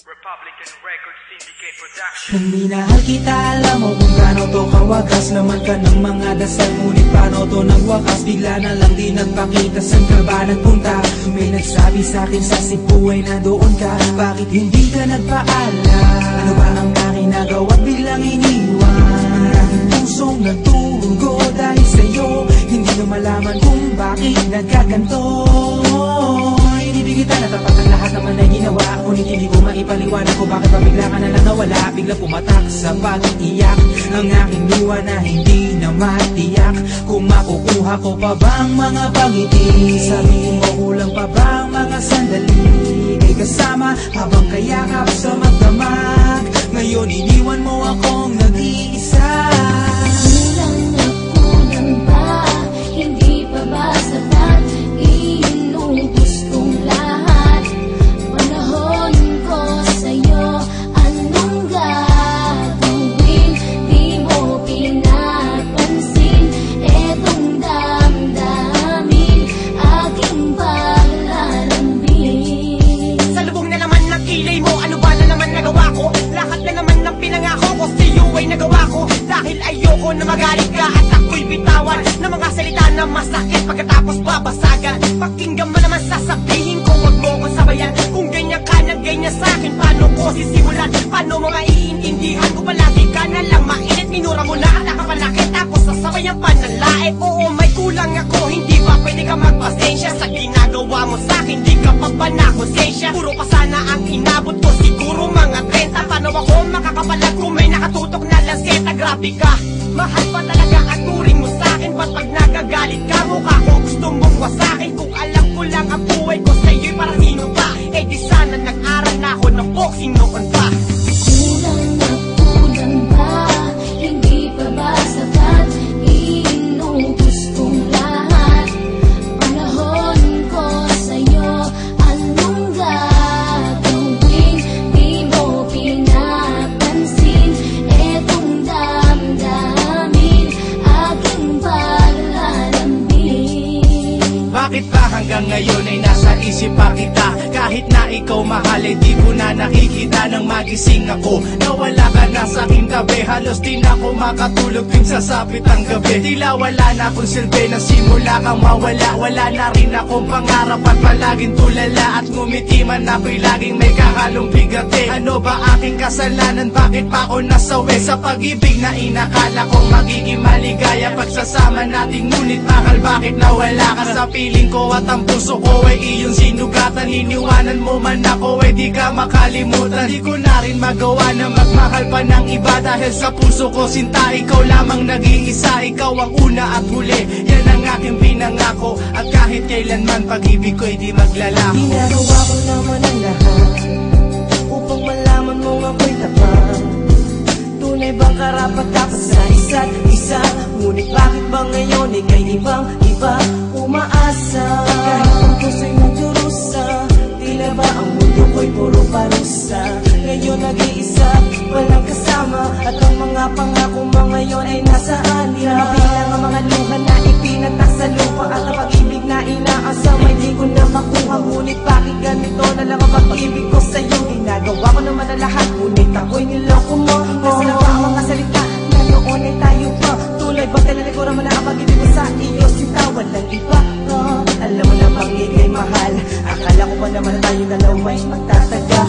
Republican Records Syndicate Production. Nang minahal kita, alam mo kung gaano to kawagas. Laman ka ng mga dasal, ngunit paano to nagwakas? Bigla na lang di nagpakita, saan ka ba nagpunta? May nagsabi sa'kin sa Cebu ay nandoon ka. Bakit hindi ka nagpaalam? Ano ba ang aking nagawa't biglang iniwan? Ang aking pusong nagtugo dahil sa'yo. Hindi na malaman kung bakit nagkaganto. Hindi kita natapat ang lahat naman ay ginawa, ngunit hindi ko maipaliwanag ko bakit pa bigla ka na lang nawala. Bigla pumatak sa pag-iiyak ang aking luha na hindi na matiyak. Kung makukuha ko pa bang mga pangiti? Sabihin mo kulang pa bang mga sandali? Ika'y kasama habang kayakap sa magdamag. Ngayon iniwan mo akong nag-iisa. Kulang na kulang ba? Hindi pa ba sapat? Inubos kong lahat. Panahon ko sa'yo, anong gagawin? Di mo pinapansin etong damdamin, aking paglalambing. Sa lubong na naman ng kilay mo, ano ba na naman nagawa ko? Lahat na naman ng pinangako ko sa'yo ay nagawa ko. Dahil ayoko na magalit ka at ako'y bitawan ng mga salita na masakit pagkatapos babasagan. Pakinggan mo naman sasabihin ko, wag mo ko sabayan. Kung ganyan ka na ganyan sa'kin, paano ko sisimulan? Paano mo maiintindihan ko palagi ka na lang mainit? Minura mo na at nakapanakit tapos sasabayan pa ng lae. Oo, may kulang ako, hindi ba pwede ka magpasensya sa ginagawa mo sa'kin? Di ka pa ba nakonsensya? Puro pa sana ang inabot ko, siguro mga 30. Paano ako makakapalag kung may nakatutok na lanseta? Grabe ka, mahal pa talaga ang turing mo sa'kin. Ba't pag nagagalit ka, mukha ko gusto mong wasakin? Kung alam ko lang ang buhay ko sa'yo'y para sino pa? Eh di sana nag-aral na ako ng boxing noon pa. Kulang na kulang ba? Hindi pa ba sapat? Inubos kong lahat. Panahon ko sa'yo, anong gagawin? Di mo pinapansin etong damdamin, aking paglalambing. Bakit ba hanggang ngayon ay nasa isip pa kita? Kahit na ikaw mahal ay di ko na nakikita. Nang magising ako, nawala ka na sa aking tabi. Halos di na ako makatulog tuwing sasapit ang gabi. Tila wala na akong silbi na simula kang mawala. Wala na rin akong pangarap at palaging tulala. At ngumiti man ako'y laging may kahalong bigati. Ano ba aking kasalanan? Bakit pa ako nasawi sa pag-ibig na inakala kong magiging maligaya? Pagsasama natin ngunit mahal, bakit nawala ka sa piling ko? At ang puso ko ay iyong sinugatan. Iniwanan mo man ako ay di ka makalimutan. Di ko na rin magawa na magmahal pa ng iba. Dahil sa puso ko sinta, ikaw lamang nag-iisa. Ikaw ang una at huli, yan ang aking pinangako. At kahit kailanman pag-ibig ko'y di maglalaho. Ginagawa ko naman ang lahat upang malaman mo ako'y tapat. Tunay bang karapat dapat sa isa't isa? Ngunit bakit ba ngayon ika'y ibang-iba? Umaasa kahit ang puso'y nagdurusa. Tila ba ang mundo ko'y puro parusa? Ngayon nag-iisa, walang kasama. At ang mga pangako mo ngayon ay nasaan? Di na mabilang ang mga luha na ipinatak sa lupa. At ang pag-ibig na inaasam ay di ko na makuha. Ngunit bakit ganito na lang ang pag-ibig ko sa'yo? Ginagawa ko naman ang lahat, ngunit ako'y niloko mo. Nasaan na ba ang mga salita na noon ay tayo pa? Tulay ba talalagura mo na ang pag-ibig ko sa iyo? Sinta, walang iba. Alam mo na bang ika'y mahal? Akala ko pa naman tayo dalawa ay magtataga.